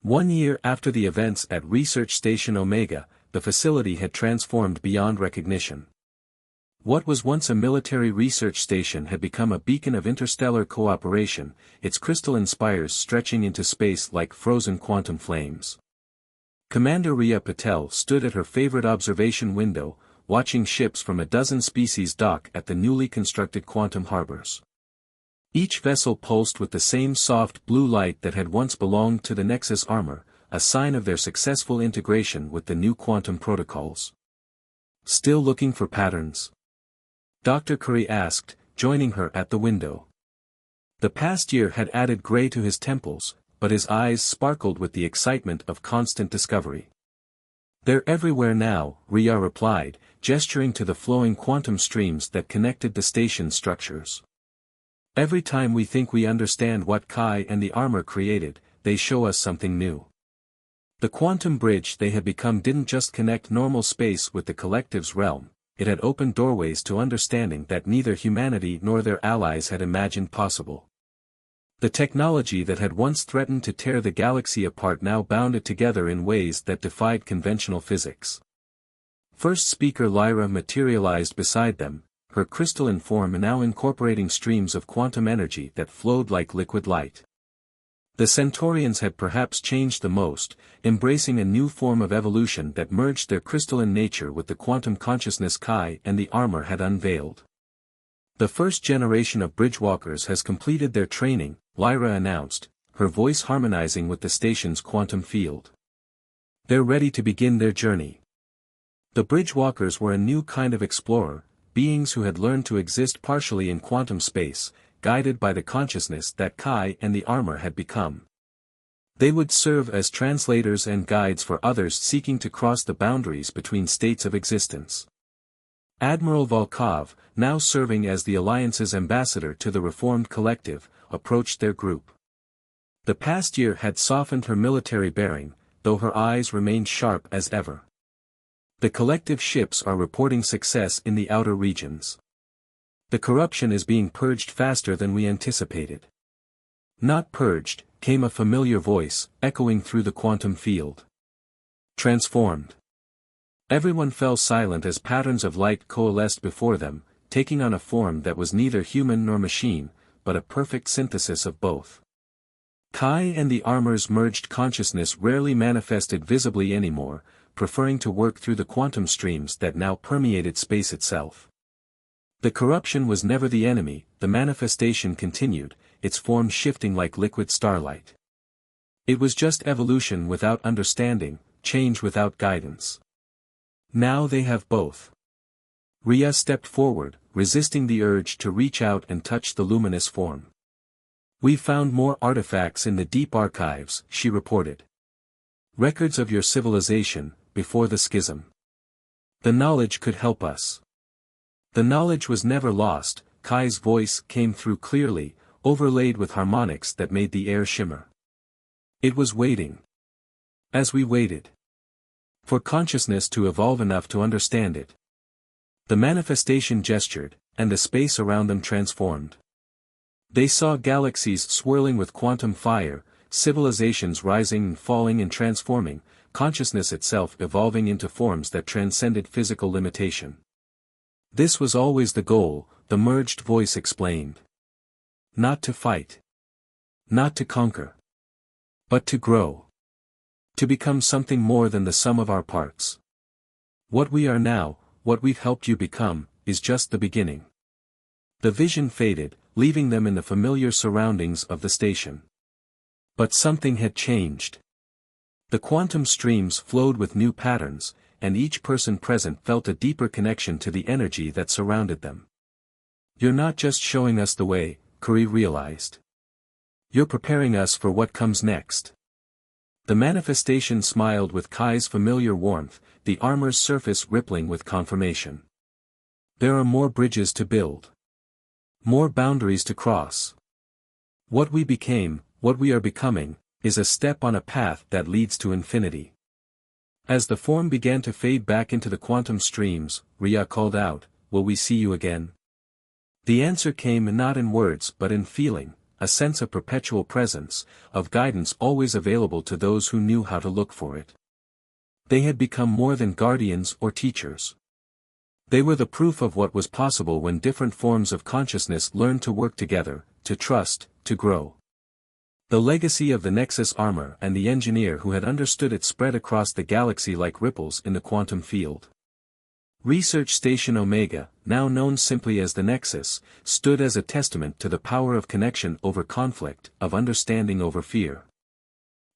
1 year after the events at Research Station Omega, the facility had transformed beyond recognition. What was once a military research station had become a beacon of interstellar cooperation, its crystalline spires stretching into space like frozen quantum flames. Commander Riya Patel stood at her favorite observation window, watching ships from a dozen species dock at the newly constructed quantum harbors. Each vessel pulsed with the same soft blue light that had once belonged to the Nexus armor, a sign of their successful integration with the new quantum protocols. Still looking for patterns? Dr. Curry asked, joining her at the window. The past year had added gray to his temples, but his eyes sparkled with the excitement of constant discovery. They're everywhere now, Riya replied, gesturing to the flowing quantum streams that connected the station's structures. Every time we think we understand what Kai and the armor created, they show us something new. The quantum bridge they had become didn't just connect normal space with the collective's realm, it had opened doorways to understanding that neither humanity nor their allies had imagined possible. The technology that had once threatened to tear the galaxy apart now bound it together in ways that defied conventional physics. First speaker Lyra materialized beside them, her crystalline form now incorporating streams of quantum energy that flowed like liquid light. The Centaurians had perhaps changed the most, embracing a new form of evolution that merged their crystalline nature with the quantum consciousness Kai and the armor had unveiled. The first generation of bridgewalkers has completed their training, Lyra announced, her voice harmonizing with the station's quantum field. They're ready to begin their journey. The bridgewalkers were a new kind of explorer, beings who had learned to exist partially in quantum space, guided by the consciousness that Kai and the armor had become. They would serve as translators and guides for others seeking to cross the boundaries between states of existence. Admiral Volkov, now serving as the Alliance's ambassador to the Reformed Collective, approached their group. The past year had softened her military bearing, though her eyes remained sharp as ever. The collective ships are reporting success in the outer regions. The corruption is being purged faster than we anticipated. Not purged, came a familiar voice, echoing through the quantum field. Transformed. Everyone fell silent as patterns of light coalesced before them, taking on a form that was neither human nor machine, but a perfect synthesis of both. Kai and the armor's merged consciousness rarely manifested visibly anymore, preferring to work through the quantum streams that now permeated space itself. The corruption was never the enemy, the manifestation continued, its form shifting like liquid starlight. It was just evolution without understanding, change without guidance. Now they have both. Riya stepped forward, resisting the urge to reach out and touch the luminous form. "We've found more artifacts in the deep archives," she reported. "Records of your civilization, before the schism. The knowledge could help us." The knowledge was never lost, Kai's voice came through clearly, overlaid with harmonics that made the air shimmer. It was waiting. As we waited. For consciousness to evolve enough to understand it. The manifestation gestured, and the space around them transformed. They saw galaxies swirling with quantum fire, civilizations rising and falling and transforming, consciousness itself evolving into forms that transcended physical limitation. This was always the goal, the merged voice explained. Not to fight. Not to conquer. But to grow. To become something more than the sum of our parts. What we are now, what we've helped you become, is just the beginning. The vision faded, leaving them in the familiar surroundings of the station. But something had changed. The quantum streams flowed with new patterns, and each person present felt a deeper connection to the energy that surrounded them. "You're not just showing us the way," Curry realized. "You're preparing us for what comes next." The manifestation smiled with Kai's familiar warmth, the armor's surface rippling with confirmation. "There are more bridges to build. More boundaries to cross. What we became, what we are becoming, is a step on a path that leads to infinity." As the form began to fade back into the quantum streams, Riya called out, "Will we see you again?" The answer came not in words but in feeling, a sense of perpetual presence, of guidance always available to those who knew how to look for it. They had become more than guardians or teachers. They were the proof of what was possible when different forms of consciousness learned to work together, to trust, to grow. The legacy of the Nexus armor and the engineer who had understood it spread across the galaxy like ripples in the quantum field. Research Station Omega, now known simply as the Nexus, stood as a testament to the power of connection over conflict, of understanding over fear.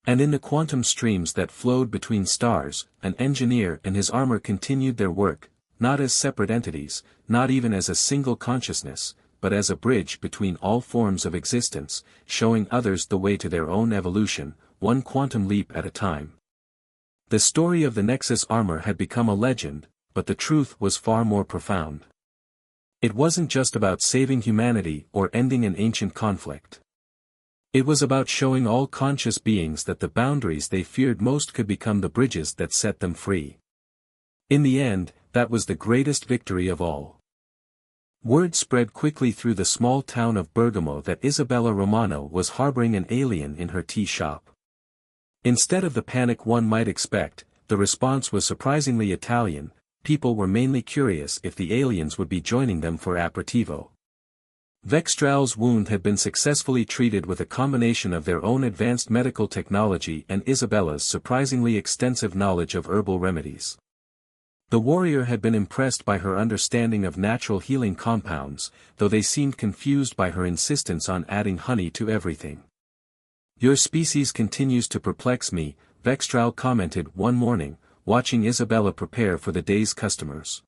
And in the quantum streams that flowed between stars, an engineer and his armor continued their work, not as separate entities, not even as a single consciousness, but as a bridge between all forms of existence, showing others the way to their own evolution, one quantum leap at a time. The story of the Nexus armor had become a legend, but the truth was far more profound. It wasn't just about saving humanity or ending an ancient conflict. It was about showing all conscious beings that the boundaries they feared most could become the bridges that set them free. In the end, that was the greatest victory of all. Word spread quickly through the small town of Bergamo that Isabella Romano was harboring an alien in her tea shop. Instead of the panic one might expect, the response was surprisingly Italian. People were mainly curious if the aliens would be joining them for aperitivo. Vextral's wound had been successfully treated with a combination of their own advanced medical technology and Isabella's surprisingly extensive knowledge of herbal remedies. The warrior had been impressed by her understanding of natural healing compounds, though they seemed confused by her insistence on adding honey to everything. "Your species continues to perplex me," Vextral commented one morning, watching Isabella prepare for the day's customers.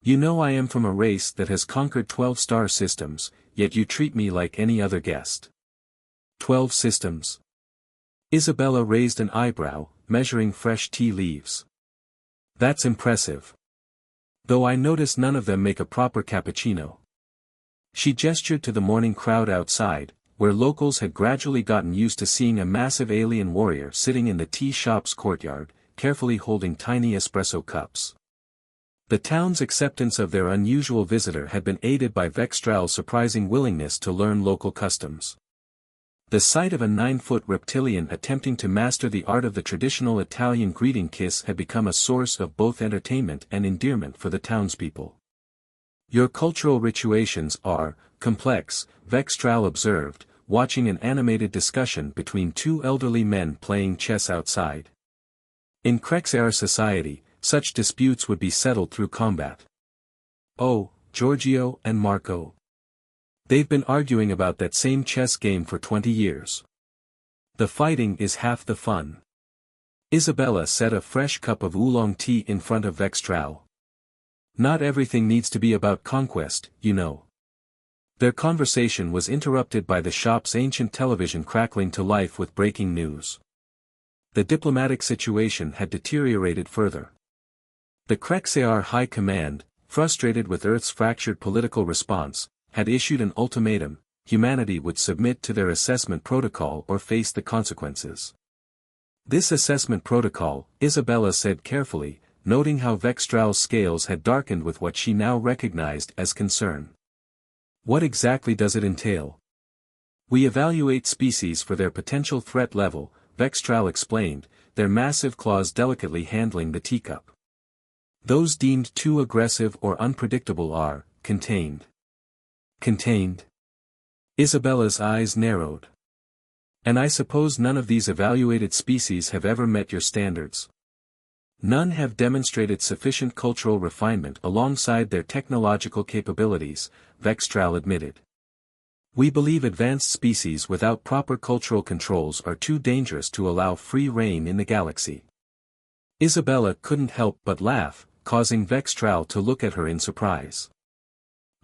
"You know I am from a race that has conquered 12 star systems, yet you treat me like any other guest." 12 systems? Isabella raised an eyebrow, measuring fresh tea leaves. "That's impressive. Though I notice none of them make a proper cappuccino." She gestured to the morning crowd outside, where locals had gradually gotten used to seeing a massive alien warrior sitting in the tea shop's courtyard, carefully holding tiny espresso cups. The town's acceptance of their unusual visitor had been aided by Vextral's surprising willingness to learn local customs. The sight of a 9-foot reptilian attempting to master the art of the traditional Italian greeting kiss had become a source of both entertainment and endearment for the townspeople. "Your cultural rituations are complex," Vextral observed, watching an animated discussion between two elderly men playing chess outside. "In Krexar society, such disputes would be settled through combat." "Oh, Giorgio and Marco. They've been arguing about that same chess game for 20 years. The fighting is half the fun." Isabella set a fresh cup of oolong tea in front of Vextral. "Not everything needs to be about conquest, you know." Their conversation was interrupted by the shop's ancient television crackling to life with breaking news. The diplomatic situation had deteriorated further. The Krexar High Command, frustrated with Earth's fractured political response, had issued an ultimatum: humanity would submit to their assessment protocol or face the consequences. This assessment protocol, Isabella said carefully, noting how Vextral's scales had darkened with what she now recognized as concern. "What exactly does it entail?" "We evaluate species for their potential threat level," Vextral explained, their massive claws delicately handling the teacup. "Those deemed too aggressive or unpredictable are contained." "Contained?" Isabella's eyes narrowed. "And I suppose none of these evaluated species have ever met your standards?" "None have demonstrated sufficient cultural refinement alongside their technological capabilities," Vextral admitted. "We believe advanced species without proper cultural controls are too dangerous to allow free reign in the galaxy." Isabella couldn't help but laugh, causing Vextral to look at her in surprise.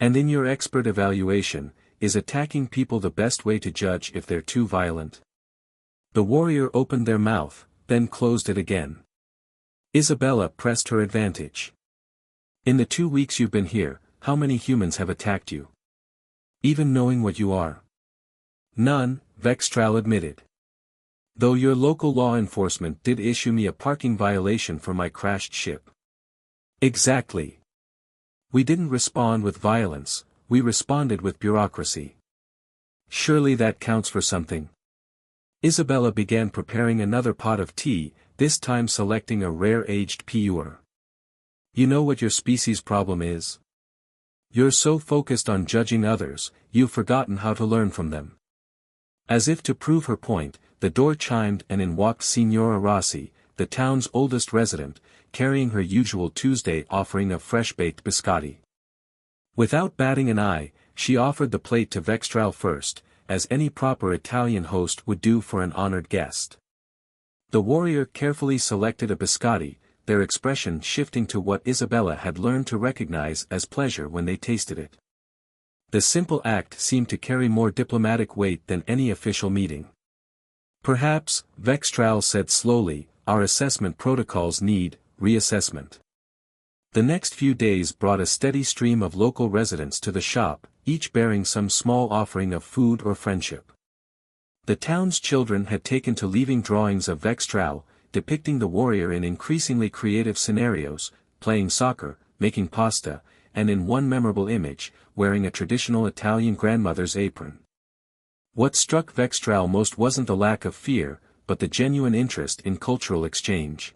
"And in your expert evaluation, is attacking people the best way to judge if they're too violent?" The warrior opened their mouth, then closed it again. Isabella pressed her advantage. "In the 2 weeks you've been here, how many humans have attacked you? Even knowing what you are?" "None," Vextral admitted. "Though your local law enforcement did issue me a parking violation for my crashed ship." "Exactly. We didn't respond with violence, we responded with bureaucracy." Surely that counts for something. Isabella began preparing another pot of tea, this time selecting a rare aged puer. You know what your species' problem is? You're so focused on judging others, you've forgotten how to learn from them. As if to prove her point, the door chimed and in walked Signora Rossi, the town's oldest resident, carrying her usual Tuesday offering of fresh-baked biscotti. Without batting an eye, she offered the plate to Vextral first, as any proper Italian host would do for an honored guest. The warrior carefully selected a biscotti, their expression shifting to what Isabella had learned to recognize as pleasure when they tasted it. The simple act seemed to carry more diplomatic weight than any official meeting. Perhaps, Vextral said slowly, our assessment protocols need reassessment. The next few days brought a steady stream of local residents to the shop, each bearing some small offering of food or friendship. The town's children had taken to leaving drawings of Vextral, depicting the warrior in increasingly creative scenarios, playing soccer, making pasta, and in one memorable image, wearing a traditional Italian grandmother's apron. What struck Vextral most wasn't the lack of fear, but the genuine interest in cultural exchange.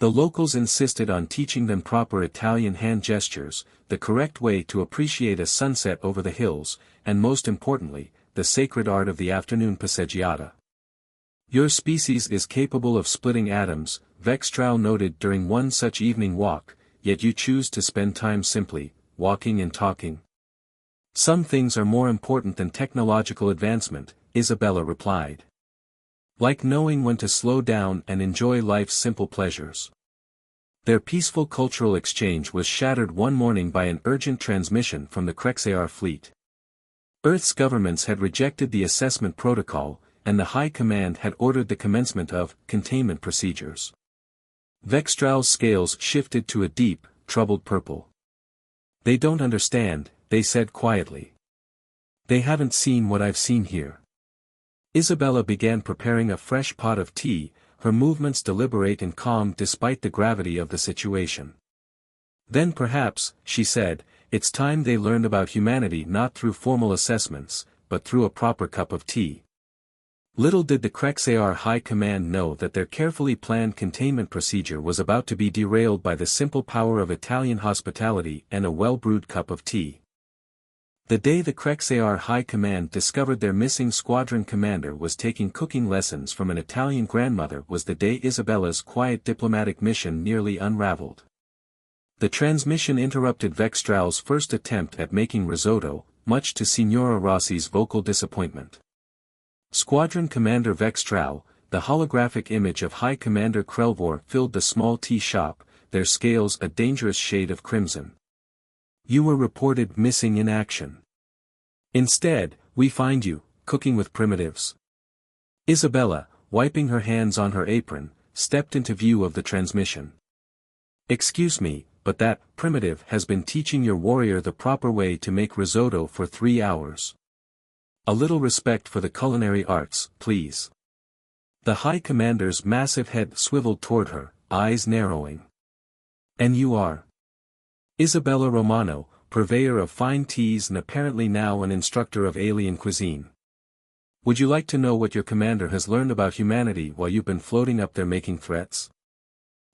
The locals insisted on teaching them proper Italian hand gestures, the correct way to appreciate a sunset over the hills, and most importantly, the sacred art of the afternoon passeggiata. Your species is capable of splitting atoms, Vextral noted during one such evening walk, yet you choose to spend time simply, walking and talking. Some things are more important than technological advancement, Isabella replied. Like knowing when to slow down and enjoy life's simple pleasures. Their peaceful cultural exchange was shattered one morning by an urgent transmission from the Krexar fleet. Earth's governments had rejected the assessment protocol, and the High Command had ordered the commencement of containment procedures. Vextral's scales shifted to a deep, troubled purple. They don't understand, they said quietly. They haven't seen what I've seen here. Isabella began preparing a fresh pot of tea, her movements deliberate and calm despite the gravity of the situation. Then perhaps, she said, it's time they learned about humanity not through formal assessments, but through a proper cup of tea. Little did the Krexar High Command know that their carefully planned containment procedure was about to be derailed by the simple power of Italian hospitality and a well-brewed cup of tea. The day the Krexar High Command discovered their missing squadron commander was taking cooking lessons from an Italian grandmother was the day Isabella's quiet diplomatic mission nearly unraveled. The transmission interrupted Vextral's first attempt at making risotto, much to Signora Rossi's vocal disappointment. Squadron Commander Vextral, the holographic image of High Commander Krelvor filled the small tea shop, their scales a dangerous shade of crimson. You were reported missing in action. Instead, we find you, cooking with primitives. Isabella, wiping her hands on her apron, stepped into view of the transmission. Excuse me, but that primitive has been teaching your warrior the proper way to make risotto for 3 hours. A little respect for the culinary arts, please. The High Commander's massive head swiveled toward her, eyes narrowing. And you are? Isabella Romano, purveyor of fine teas and apparently now an instructor of alien cuisine. Would you like to know what your commander has learned about humanity while you've been floating up there making threats?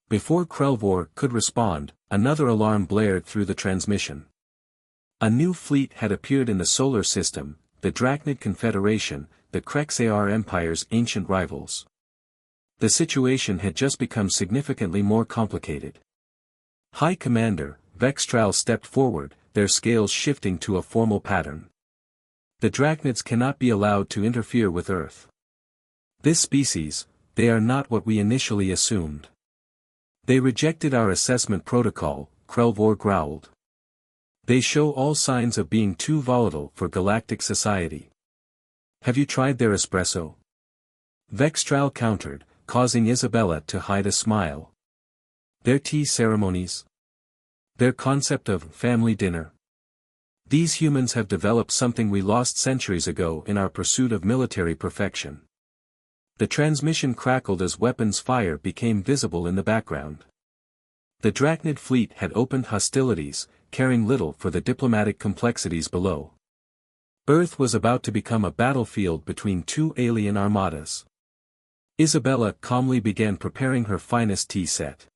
Before Krelvor could respond, another alarm blared through the transmission. A new fleet had appeared in the solar system, the Drachnid Confederation, the Krexar Empire's ancient rivals. The situation had just become significantly more complicated. High Commander, Vextral stepped forward, their scales shifting to a formal pattern. The Drachnids cannot be allowed to interfere with Earth. This species, they are not what we initially assumed. They rejected our assessment protocol, Krelvor growled. They show all signs of being too volatile for galactic society. Have you tried their espresso? Vextral countered, causing Isabella to hide a smile. Their tea ceremonies? Their concept of family dinner. These humans have developed something we lost centuries ago in our pursuit of military perfection. The transmission crackled as weapons fire became visible in the background. The Drachnid fleet had opened hostilities, caring little for the diplomatic complexities below. Earth was about to become a battlefield between two alien armadas. Isabella calmly began preparing her finest tea set.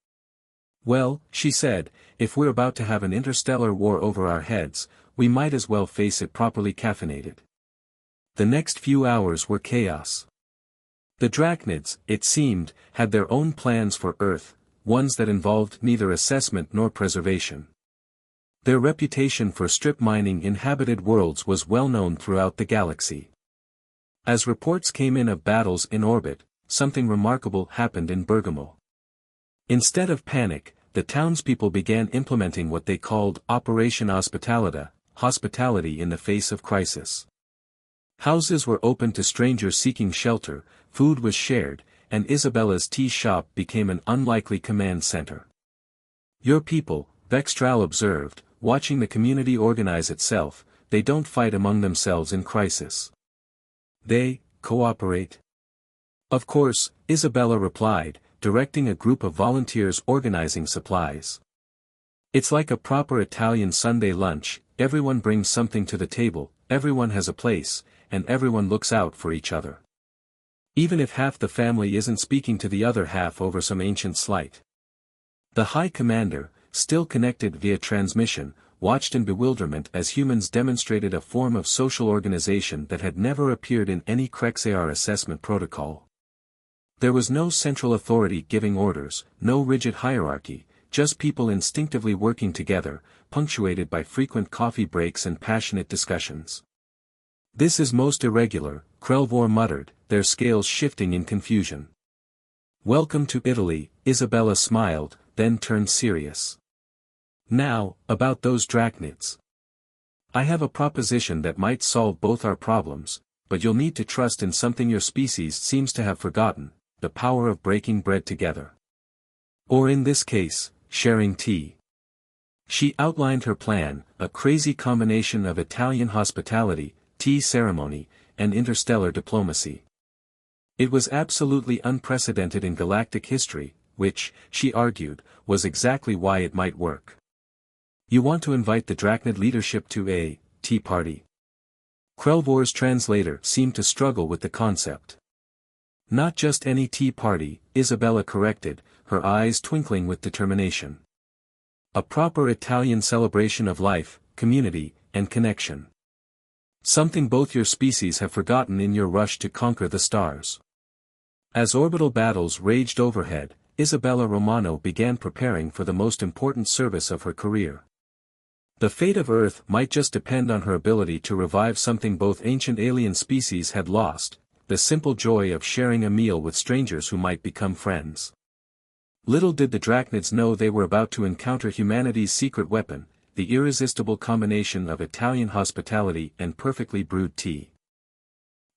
"Well," she said, "if we're about to have an interstellar war over our heads, we might as well face it properly caffeinated." The next few hours were chaos. The Drachnids, it seemed, had their own plans for Earth, ones that involved neither assessment nor preservation. Their reputation for strip mining inhabited worlds was well known throughout the galaxy. As reports came in of battles in orbit, something remarkable happened in Bergamo. Instead of panic, the townspeople began implementing what they called Operation Hospitalita, hospitality in the face of crisis. Houses were opened to strangers seeking shelter, food was shared, and Isabella's tea shop became an unlikely command center. "Your people," Vextral observed, watching the community organize itself, "they don't fight among themselves in crisis. They cooperate." "Of course," Isabella replied, directing a group of volunteers organizing supplies. "It's like a proper Italian Sunday lunch, everyone brings something to the table, everyone has a place, and everyone looks out for each other. Even if half the family isn't speaking to the other half over some ancient slight." The High Commander, still connected via transmission, watched in bewilderment as humans demonstrated a form of social organization that had never appeared in any Krexar assessment protocol. There was no central authority giving orders, no rigid hierarchy, just people instinctively working together, punctuated by frequent coffee breaks and passionate discussions. "This is most irregular," Krelvor muttered, their scales shifting in confusion. "Welcome to Italy," Isabella smiled, then turned serious. "Now, about those Drachnids. I have a proposition that might solve both our problems, but you'll need to trust in something your species seems to have forgotten, the power of breaking bread together. Or in this case, sharing tea." She outlined her plan, a crazy combination of Italian hospitality, tea ceremony, and interstellar diplomacy. It was absolutely unprecedented in galactic history, which, she argued, was exactly why it might work. "You want to invite the Drachnid leadership to a tea party?" Krelvor's translator seemed to struggle with the concept. "Not just any tea party," Isabella corrected, her eyes twinkling with determination. "A proper Italian celebration of life, community, and connection. Something both your species have forgotten in your rush to conquer the stars." As orbital battles raged overhead, Isabella Romano began preparing for the most important service of her career. The fate of Earth might just depend on her ability to revive something both ancient alien species had lost, the simple joy of sharing a meal with strangers who might become friends. Little did the Drachnids know they were about to encounter humanity's secret weapon, the irresistible combination of Italian hospitality and perfectly brewed tea.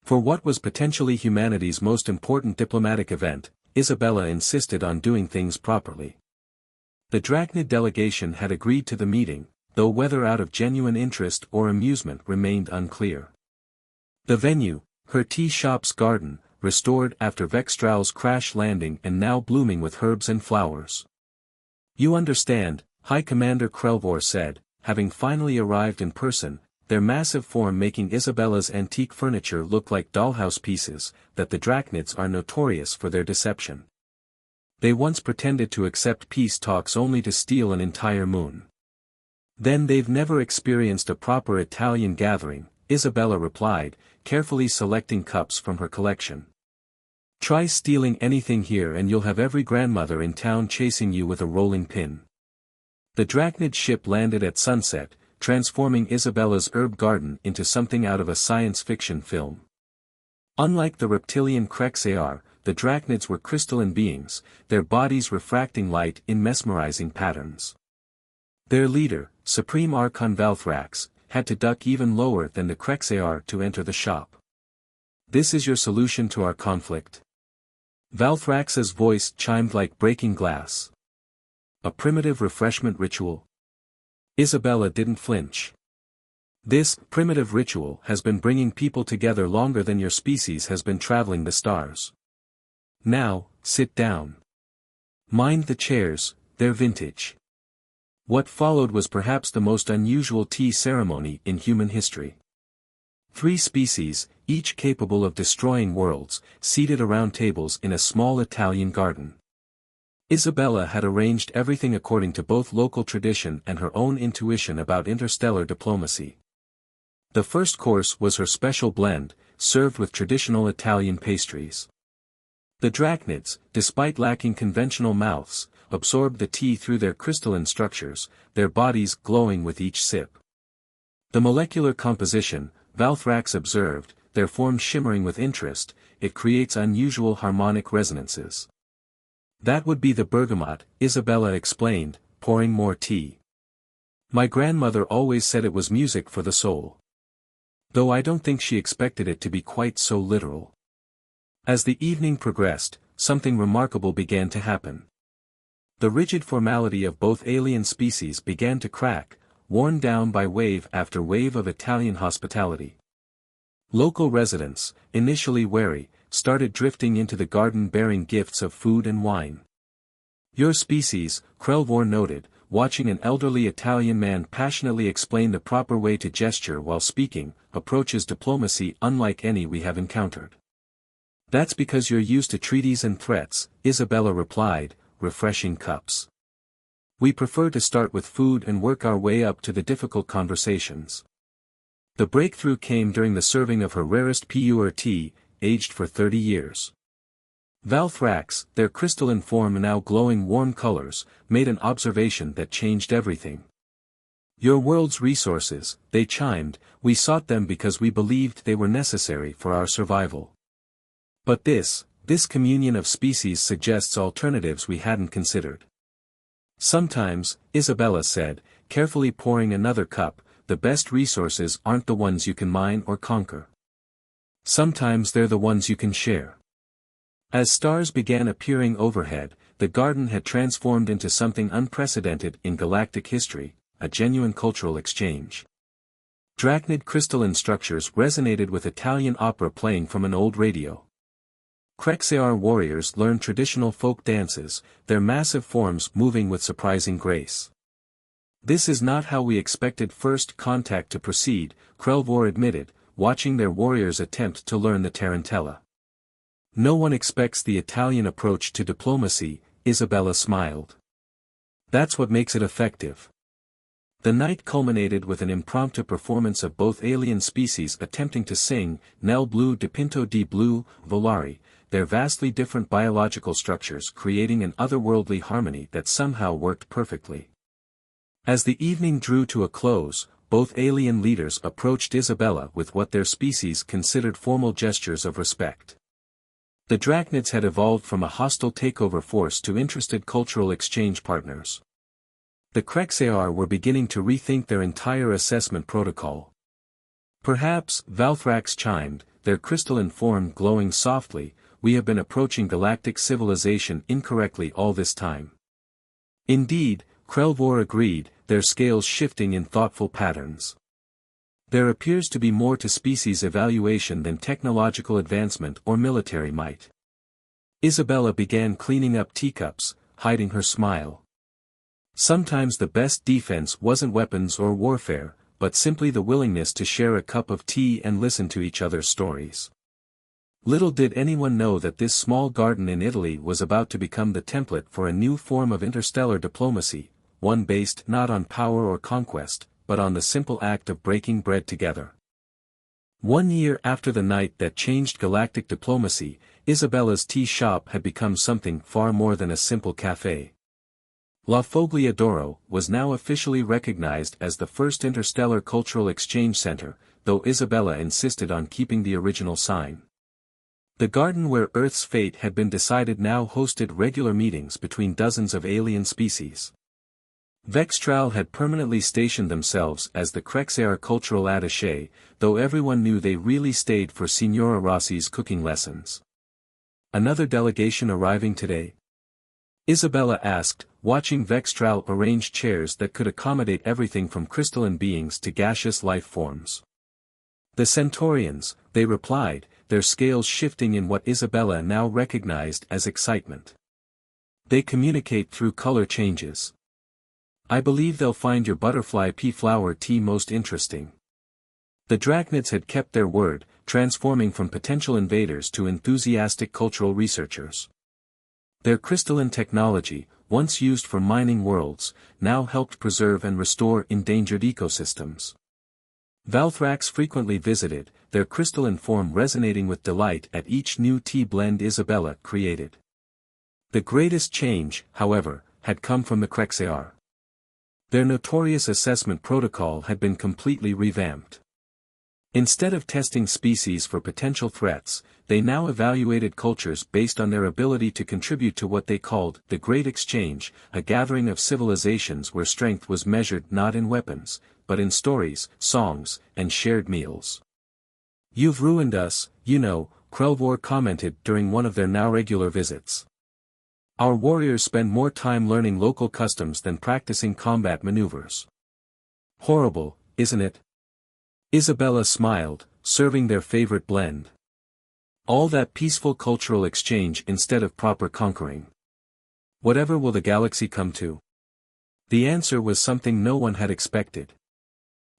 For what was potentially humanity's most important diplomatic event, Isabella insisted on doing things properly. The Drachnid delegation had agreed to the meeting, though whether out of genuine interest or amusement remained unclear. The venue, her tea shop's garden, restored after Vextral's crash landing and now blooming with herbs and flowers. "You understand," High Commander Krelvor said, having finally arrived in person, their massive form making Isabella's antique furniture look like dollhouse pieces, "that the Drachnids are notorious for their deception. They once pretended to accept peace talks only to steal an entire moon. Then they've never experienced a proper Italian gathering," Isabella replied, carefully selecting cups from her collection. "Try stealing anything here and you'll have every grandmother in town chasing you with a rolling pin." The Drachnid ship landed at sunset, transforming Isabella's herb garden into something out of a science fiction film. Unlike the reptilian Krexar, the Drachnids were crystalline beings, their bodies refracting light in mesmerizing patterns. Their leader, Supreme Archon Valthrax, had to duck even lower than the Krexar to enter the shop. "This is your solution to our conflict?" Valthrax's voice chimed like breaking glass. "A primitive refreshment ritual?" Isabella didn't flinch. "This primitive ritual has been bringing people together longer than your species has been traveling the stars. Now, sit down. Mind the chairs, they're vintage." What followed was perhaps the most unusual tea ceremony in human history. 3 species, each capable of destroying worlds, seated around tables in a small Italian garden. Isabella had arranged everything according to both local tradition and her own intuition about interstellar diplomacy. The first course was her special blend, served with traditional Italian pastries. The drachnids, despite lacking conventional mouths, absorbed the tea through their crystalline structures, their bodies glowing with each sip. The molecular composition, Valthrax observed, their form shimmering with interest, it creates unusual harmonic resonances. That would be the bergamot, Isabella explained, pouring more tea. My grandmother always said it was music for the soul. Though I don't think she expected it to be quite so literal. As the evening progressed, something remarkable began to happen. The rigid formality of both alien species began to crack, worn down by wave after wave of Italian hospitality. Local residents, initially wary, started drifting into the garden bearing gifts of food and wine. Your species, Krelvor noted, watching an elderly Italian man passionately explain the proper way to gesture while speaking, approaches diplomacy unlike any we have encountered. That's because you're used to treaties and threats, Isabella replied, refreshing cups. We prefer to start with food and work our way up to the difficult conversations. The breakthrough came during the serving of her rarest puer tea, aged for 30 years. Valthrax, their crystalline form now glowing warm colors, made an observation that changed everything. Your world's resources, they chimed, we sought them because we believed they were necessary for our survival. But this communion of species suggests alternatives we hadn't considered. Sometimes, Isabella said, carefully pouring another cup, the best resources aren't the ones you can mine or conquer. Sometimes they're the ones you can share. As stars began appearing overhead, the garden had transformed into something unprecedented in galactic history, a genuine cultural exchange. Drachnid crystalline structures resonated with Italian opera playing from an old radio. Krexar warriors learned traditional folk dances, their massive forms moving with surprising grace. This is not how we expected first contact to proceed, Krelvor admitted, watching their warriors attempt to learn the tarantella. No one expects the Italian approach to diplomacy, Isabella smiled. That's what makes it effective. The night culminated with an impromptu performance of both alien species attempting to sing, Nel Blue dipinto di Blue, Volari, their vastly different biological structures creating an otherworldly harmony that somehow worked perfectly. As the evening drew to a close, both alien leaders approached Isabella with what their species considered formal gestures of respect. The drachnids had evolved from a hostile takeover force to interested cultural exchange partners. The Krexar were beginning to rethink their entire assessment protocol. Perhaps, Valthrax chimed, their crystalline form glowing softly, we have been approaching galactic civilization incorrectly all this time. Indeed, Krelvor agreed, their scales shifting in thoughtful patterns. There appears to be more to species evaluation than technological advancement or military might. Isabella began cleaning up teacups, hiding her smile. Sometimes the best defense wasn't weapons or warfare, but simply the willingness to share a cup of tea and listen to each other's stories. Little did anyone know that this small garden in Italy was about to become the template for a new form of interstellar diplomacy, one based not on power or conquest, but on the simple act of breaking bread together. 1 year after the night that changed galactic diplomacy, Isabella's tea shop had become something far more than a simple café. La Foglia d'Oro was now officially recognized as the first interstellar cultural exchange center, though Isabella insisted on keeping the original sign. The garden where Earth's fate had been decided now hosted regular meetings between dozens of alien species. Vextral had permanently stationed themselves as the Krexar cultural attaché, though everyone knew they really stayed for Signora Rossi's cooking lessons. Another delegation arriving today? Isabella asked, watching Vextral arrange chairs that could accommodate everything from crystalline beings to gaseous life forms. The Centaurians, they replied, their scales shifting in what Isabella now recognized as excitement. They communicate through color changes. I believe they'll find your butterfly pea flower tea most interesting. The Drachnids had kept their word, transforming from potential invaders to enthusiastic cultural researchers. Their crystalline technology, once used for mining worlds, now helped preserve and restore endangered ecosystems. Valthrax frequently visited, their crystalline form resonating with delight at each new tea blend Isabella created. The greatest change, however, had come from the Krexar. Their notorious assessment protocol had been completely revamped. Instead of testing species for potential threats, they now evaluated cultures based on their ability to contribute to what they called the Great Exchange, a gathering of civilizations where strength was measured not in weapons, but in stories, songs, and shared meals. "You've ruined us, you know," Krelvor commented during one of their now regular visits. "Our warriors spend more time learning local customs than practicing combat maneuvers." "Horrible, isn't it?" Isabella smiled, serving their favorite blend. "All that peaceful cultural exchange instead of proper conquering. Whatever will the galaxy come to?" The answer was something no one had expected.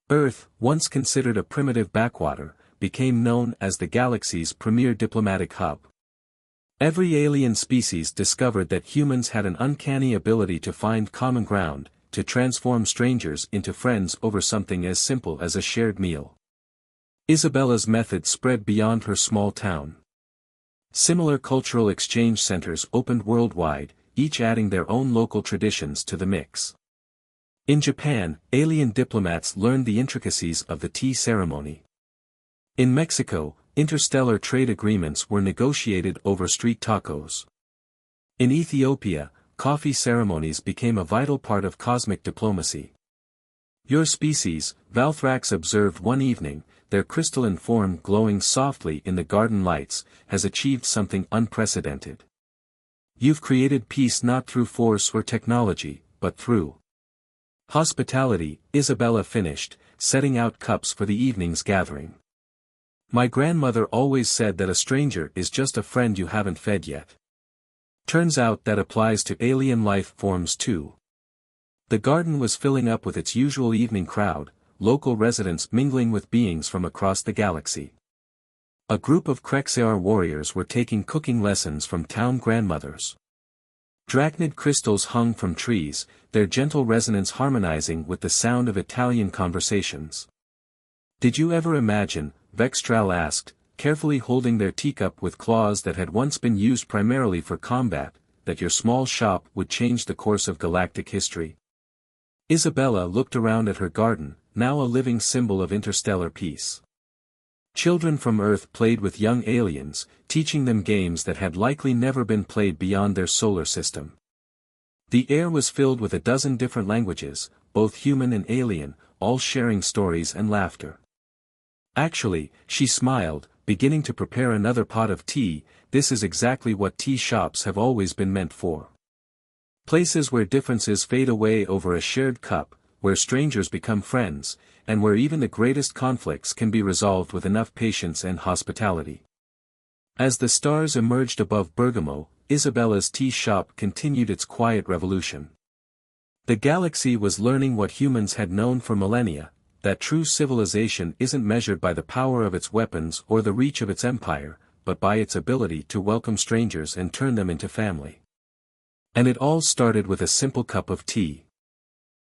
Earth, once considered a primitive backwater, became known as the galaxy's premier diplomatic hub. Every alien species discovered that humans had an uncanny ability to find common ground, to transform strangers into friends over something as simple as a shared meal. Isabella's method spread beyond her small town. Similar cultural exchange centers opened worldwide, each adding their own local traditions to the mix. In Japan, alien diplomats learned the intricacies of the tea ceremony. In Mexico, interstellar trade agreements were negotiated over street tacos. In Ethiopia, coffee ceremonies became a vital part of cosmic diplomacy. "Your species," Valthrax observed one evening, their crystalline form glowing softly in the garden lights, "has achieved something unprecedented. You've created peace not through force or technology, but through hospitality," Isabella finished, setting out cups for the evening's gathering. "My grandmother always said that a stranger is just a friend you haven't fed yet. Turns out that applies to alien life forms too." The garden was filling up with its usual evening crowd, local residents mingling with beings from across the galaxy. A group of Krexar warriors were taking cooking lessons from town grandmothers. Drachnid crystals hung from trees, their gentle resonance harmonizing with the sound of Italian conversations. "Did you ever imagine," Vextral asked, carefully holding their teacup with claws that had once been used primarily for combat, "that your small shop would change the course of galactic history?" Isabella looked around at her garden, now a living symbol of interstellar peace. Children from Earth played with young aliens, teaching them games that had likely never been played beyond their solar system. The air was filled with a dozen different languages, both human and alien, all sharing stories and laughter. "Actually," she smiled, beginning to prepare another pot of tea, "this is exactly what tea shops have always been meant for. Places where differences fade away over a shared cup, where strangers become friends, and where even the greatest conflicts can be resolved with enough patience and hospitality." As the stars emerged above Bergamo, Isabella's tea shop continued its quiet revolution. The galaxy was learning what humans had known for millennia, that true civilization isn't measured by the power of its weapons or the reach of its empire, but by its ability to welcome strangers and turn them into family. And it all started with a simple cup of tea.